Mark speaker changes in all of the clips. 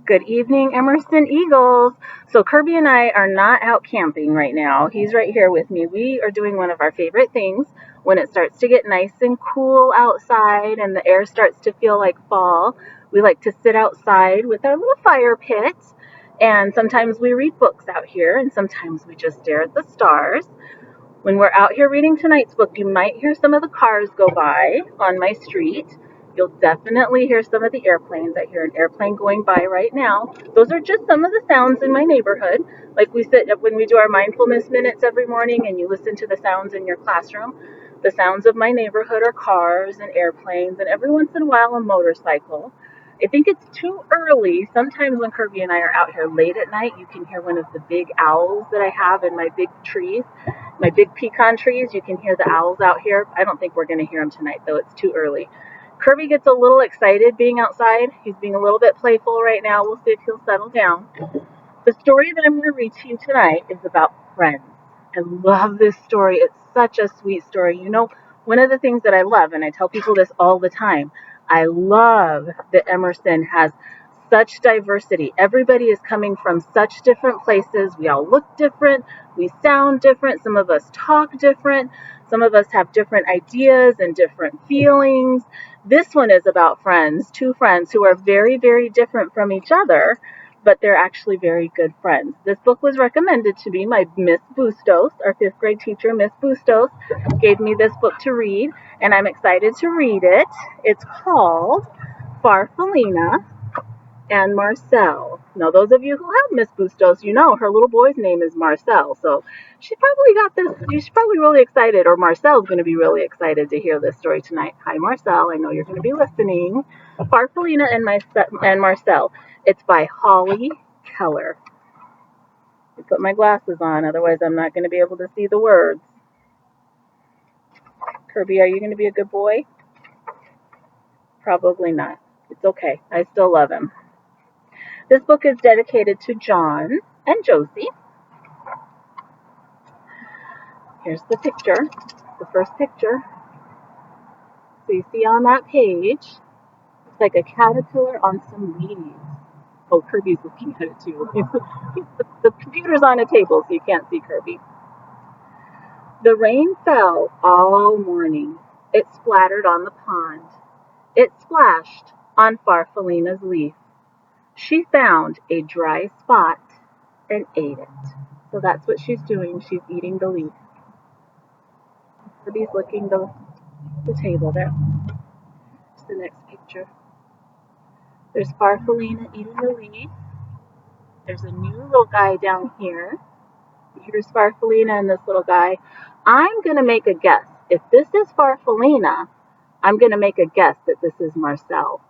Speaker 1: Good evening, Emerson Eagles. So Kirby and I are not out camping right now. He's right here with me. We are doing one of our favorite things when it starts to get nice and cool outside and the air starts to feel like fall. We like to sit outside with our little fire pit, and sometimes we read books out here and sometimes we just stare at the stars. When we're out here reading tonight's book, you might hear some of the cars go by on my street. You'll definitely hear some of the airplanes. I hear an airplane going by right now. Those are just some of the sounds in my neighborhood. Like we sit when we do our mindfulness minutes every morning and you listen to the sounds in your classroom. The sounds of my neighborhood are cars and airplanes and every once in a while a motorcycle. I think it's too early. Sometimes when Kirby and I are out here late at night, you can hear one of the big owls that I have in my big trees, my big pecan trees. You can hear the owls out here. I don't think we're going to hear them tonight, though. It's too early. Kirby gets a little excited being outside. He's being a little bit playful right now. We'll see if he'll settle down. The story that I'm going to read to you tonight is about friends. I love this story. It's such a sweet story. You know, one of the things that I love, and I tell people this all the time, I love that Emerson has such diversity. Everybody is coming from such different places. We all look different. We sound different. Some of us talk different. Some of us have different ideas and different feelings. This one is about friends, two friends who are very, very different from each other, but they're actually very good friends. This book was recommended to me. My Miss Bustos, our fifth grade teacher, Miss Bustos, gave me this book to read, and I'm excited to read it. It's called Farfallina and Marcel. Now, those of you who have Miss Bustos, you know her little boy's name is Marcel. So she probably got this. She's probably really excited, or Marcel's going to be really excited to hear this story tonight. Hi, Marcel. I know you're going to be listening. Farfallina and Marcel. It's by Holly Keller. I put my glasses on, otherwise I'm not going to be able to see the words. Kirby, are you going to be a good boy? Probably not. It's okay. I still love him. This book is dedicated to John and Josie. Here's the picture, the first picture. So you see on that page, it's like a caterpillar on some leaves. Oh, Kirby's looking at it too. The computer's on a table, so you can't see Kirby. The rain fell all morning. It splattered on the pond. It splashed on Farfallina's leaf. She found a dry spot and ate it. So that's what she's doing. She's eating the leaf. Kirby's licking the table there. Here's the next picture. There's Farfallina eating the leaf. There's a new little guy down here. Here's Farfallina and this little guy. I'm going to make a guess. If this is Farfallina, I'm going to make a guess that this is Marcel.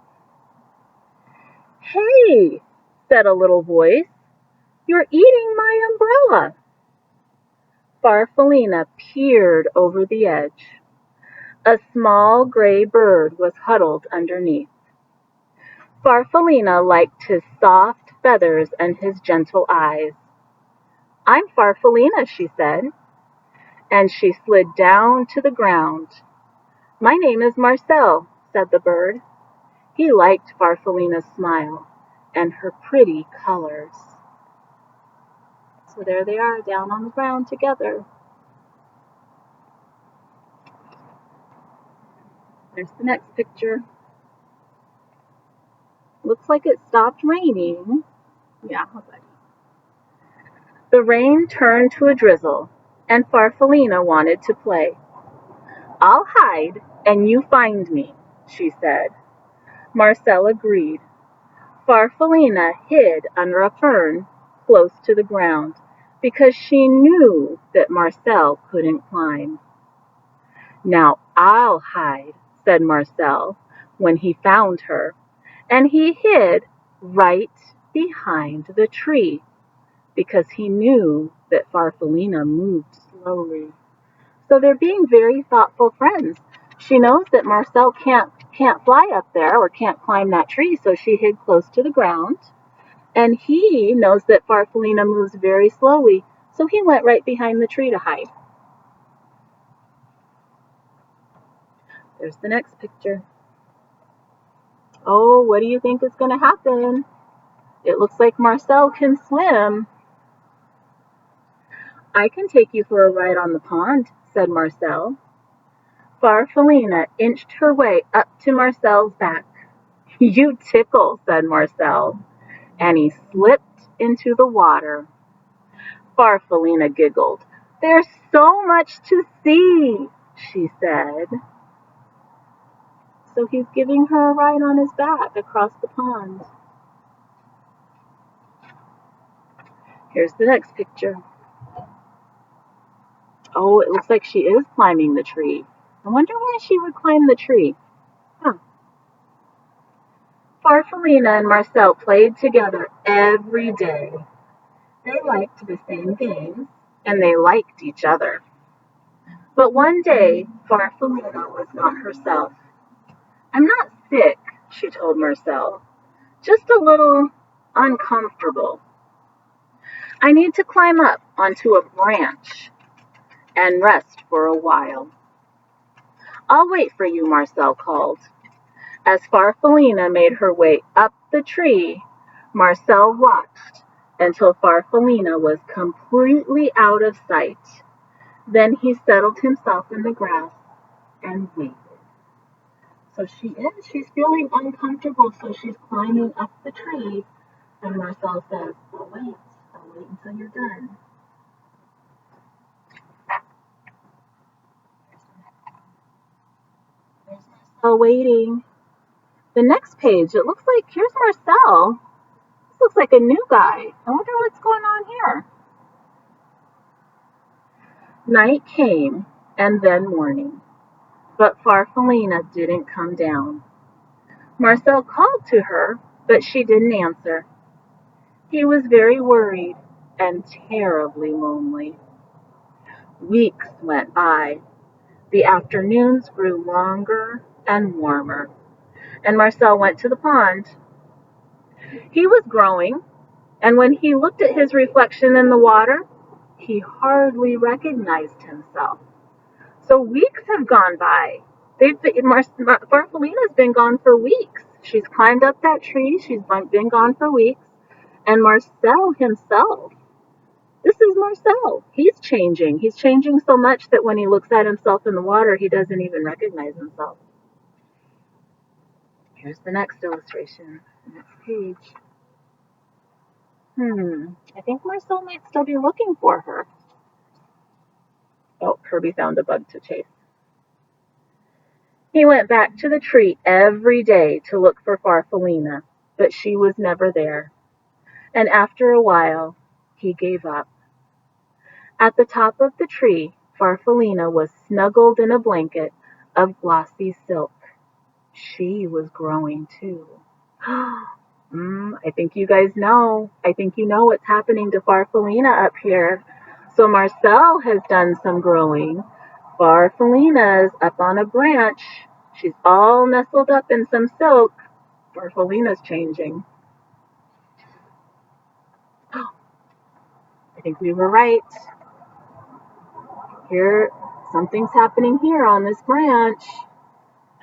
Speaker 1: Hey, said a little voice. You're eating my umbrella. Farfallina peered over the edge. A small gray bird was huddled underneath. Farfallina liked his soft feathers and his gentle eyes. I'm Farfallina, she said, and she slid down to the ground. My name is Marcel, said the bird. He liked Farfallina's smile and her pretty colors. So there they are, down on the ground together. There's the next picture. Looks like it stopped raining. Yeah, okay. The rain turned to a drizzle, and Farfallina wanted to play. I'll hide, and you find me, she said. Marcel agreed. Farfallina hid under a fern close to the ground because she knew that Marcel couldn't climb. Now I'll hide, said Marcel when he found her, and he hid right behind the tree because he knew that Farfallina moved slowly. So they're being very thoughtful friends. She knows that Marcel can't fly up there or can't climb that tree, so she hid close to the ground. And he knows that Farfallina moves very slowly, so he went right behind the tree to hide. There's the next picture. Oh, what do you think is going to happen? It looks like Marcel can swim." "I can take you for a ride on the pond," said Marcel. Farfallina inched her way up to Marcel's back. "You tickle," said Marcel, and he slipped into the water. Farfallina giggled. "There's so much to see," she said. So he's giving her a ride on his back across the pond. Here's the next picture. Oh, it looks like she is climbing the tree. I wonder why she would climb the tree. Huh. Farfallina and Marcel played together every day. They liked the same games, and they liked each other. But one day, Farfallina was not herself. "I'm not sick," she told Marcel. "Just a little uncomfortable. I need to climb up onto a branch and rest for a while." "I'll wait for you," Marcel called. As Farfallina made her way up the tree, Marcel watched until Farfallina was completely out of sight. Then he settled himself in the grass and waited. So she's feeling uncomfortable, so she's climbing up the tree, and Marcel says, I'll wait until you're done." There's Marcel waiting. The next page, it looks like here's Marcel. This looks like a new guy. I wonder what's going on here. Night came, and then morning, but Farfallina didn't come down. Marcel called to her, but she didn't answer. He was very worried and terribly lonely. Weeks went by. The afternoons grew longer and warmer, and Marcel went to the pond. He was growing, and when he looked at his reflection in the water, he hardly recognized himself. So weeks have gone by. Farfallina's been gone for weeks. She's climbed up that tree. She's been gone for weeks. And Marcel himself, this is Marcel. He's changing. He's changing so much that when he looks at himself in the water, he doesn't even recognize himself. Here's the next illustration, the next page. I think Marcel might still be looking for her. Oh, Kirby found a bug to chase. He went back to the tree every day to look for Farfallina, but she was never there. And after a while, he gave up. At the top of the tree, Farfallina was snuggled in a blanket of glossy silk. She was growing too. I think you guys know. I think you know what's happening to Farfallina up here. So Marcel has done some growing. Farfallina's up on a branch. She's all nestled up in some silk. Farfallina's changing. I think we were right. Here, something's happening here on this branch.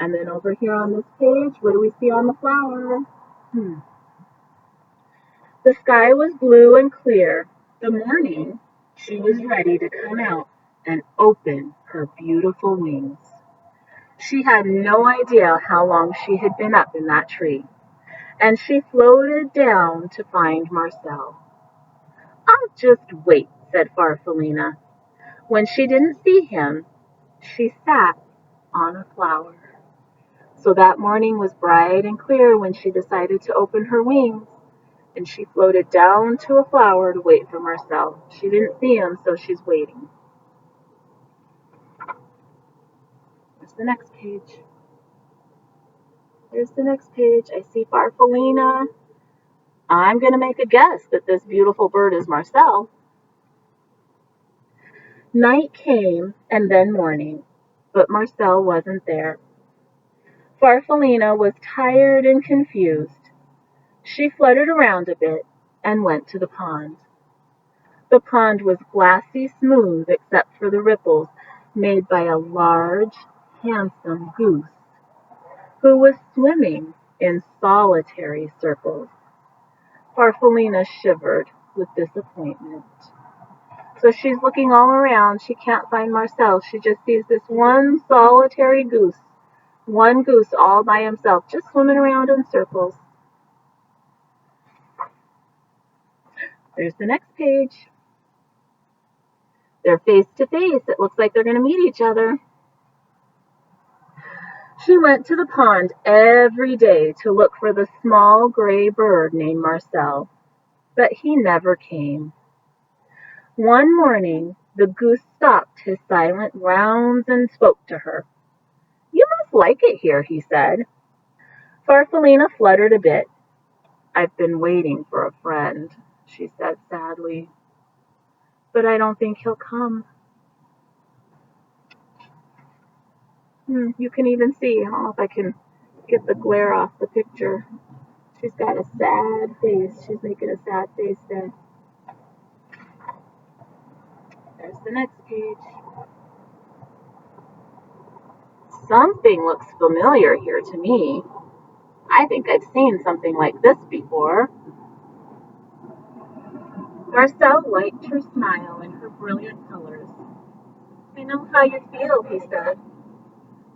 Speaker 1: And then over here on this page, what do we see on the flower? The sky was blue and clear. The morning, she was ready to come out and open her beautiful wings. She had no idea how long she had been up in that tree, and she floated down to find Marcel. "I'll just wait," said Farfallina. When she didn't see him, she sat on a flower. So that morning was bright and clear when she decided to open her wings, and she floated down to a flower to wait for Marcel. She didn't see him, so she's waiting. There's the next page. There's the next page. I see Farfallina. I'm going to make a guess that this beautiful bird is Marcel. Night came, and then morning, but Marcel wasn't there. Farfallina was tired and confused. She fluttered around a bit and went to the pond. The pond was glassy smooth except for the ripples made by a large, handsome goose, who was swimming in solitary circles. Farfallina shivered with disappointment. So she's looking all around. She can't find Marcel. She just sees this one solitary goose. One goose all by himself, just swimming around in circles. There's the next page. They're face to face. It looks like they're going to meet each other. She went to the pond every day to look for the small gray bird named Marcel, but he never came. One morning, the goose stopped his silent rounds and spoke to her. "You must like it here," he said. Farfallina fluttered a bit. "I've been waiting for a friend," she said sadly. "But I don't think he'll come." You can even see, I don't know if I can get the glare off the picture. She's got a sad face. She's making a sad face there. There's the next page. Something looks familiar here to me. I think I've seen something like this before. Marcel liked her smile and her brilliant colors. "I know how you feel," he said.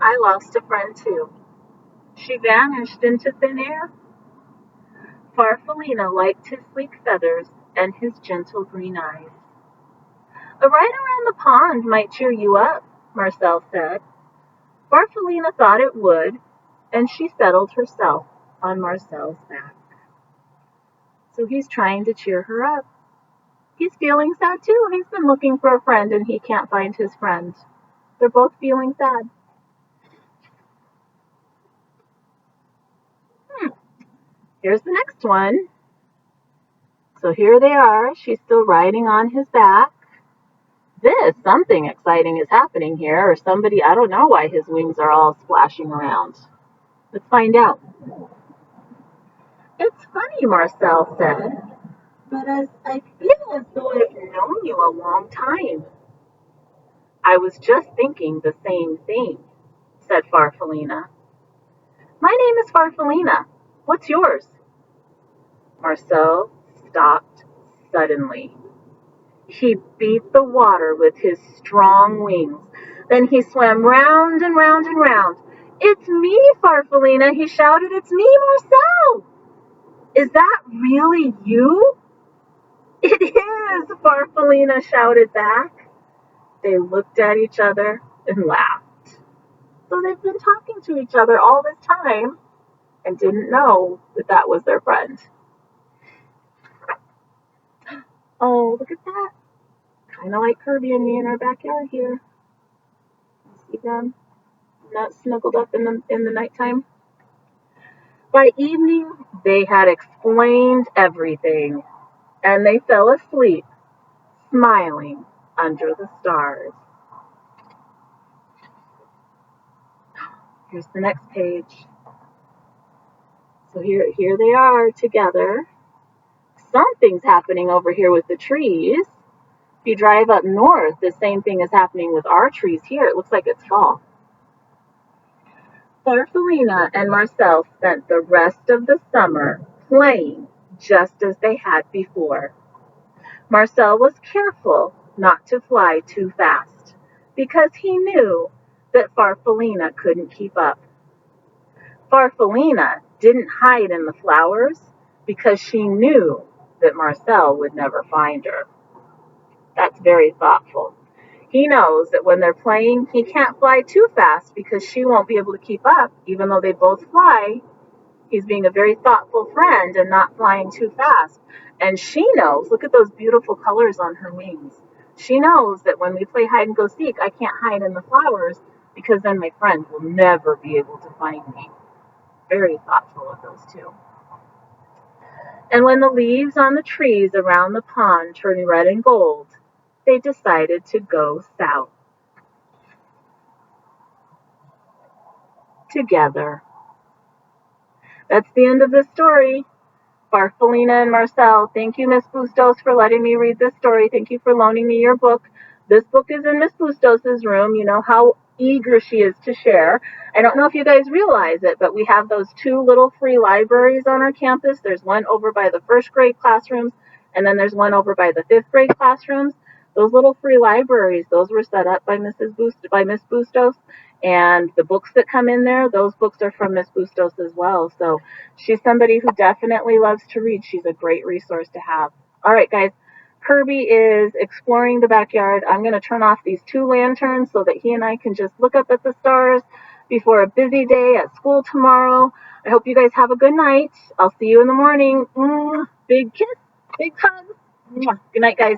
Speaker 1: "I lost a friend too. She vanished into thin air." Farfallina liked his sleek feathers and his gentle green eyes. "A ride around the pond might cheer you up," Marcel said. Farfallina thought it would, and she settled herself on Marcel's back. So he's trying to cheer her up. He's feeling sad too. He's been looking for a friend and he can't find his friend. They're both feeling sad. Here's the next one. So here they are. She's still riding on his back. Something exciting is happening here, or somebody, I don't know why his wings are all splashing around. Let's find out. "It's funny," Marcel said, "but I feel as though I've known you a long time." "I was just thinking the same thing," said Farfallina. "My name is Farfallina. What's yours?" Marcel stopped suddenly. He beat the water with his strong wings. Then he swam round and round and round. "It's me, Farfallina," he shouted. "It's me, Marcel." "Is that really you?" "It is," Farfallina shouted back. They looked at each other and laughed. So they've been talking to each other all this time and didn't know that that was their friend. Oh, look at that. Kind of like Kirby and me in our backyard here. See them? Not snuggled up in the nighttime. By evening, they had explained everything, and they fell asleep, smiling under the stars. Here's the next page. So here they are together. Something's happening over here with the trees. If you drive up north, the same thing is happening with our trees here. It looks like it's fall. Farfallina and Marcel spent the rest of the summer playing just as they had before. Marcel was careful not to fly too fast because he knew that Farfallina couldn't keep up. Farfallina didn't hide in the flowers because she knew that Marcel would never find her. That's very thoughtful. He knows that when they're playing, he can't fly too fast because she won't be able to keep up, even though they both fly. He's being a very thoughtful friend and not flying too fast. And she knows, look at those beautiful colors on her wings. She knows that when we play hide and go seek, I can't hide in the flowers because then my friend will never be able to find me. Very thoughtful of those two. And when the leaves on the trees around the pond turned red and gold, they decided to go south together. That's the end of the story. Farfallina and Marcel. Thank you, Miss Bustos, for letting me read this story. Thank you for loaning me your book. This book is in Miss Bustos's room. You know how eager she is to share. I don't know if you guys realize it, but we have those 2 little free libraries on our campus. There's one over by the first grade classrooms, and then there's one over by the 5th grade classrooms. Those little free libraries, those were set up by Miss Bustos, and the books that come in there, those books are from Miss Bustos as well. So she's somebody who definitely loves to read. She's a great resource to have. All right, guys. Kirby is exploring the backyard. I'm going to turn off these 2 lanterns so that he and I can just look up at the stars before a busy day at school tomorrow. I hope you guys have a good night. I'll see you in the morning. Big kiss, big hug. Good night, guys.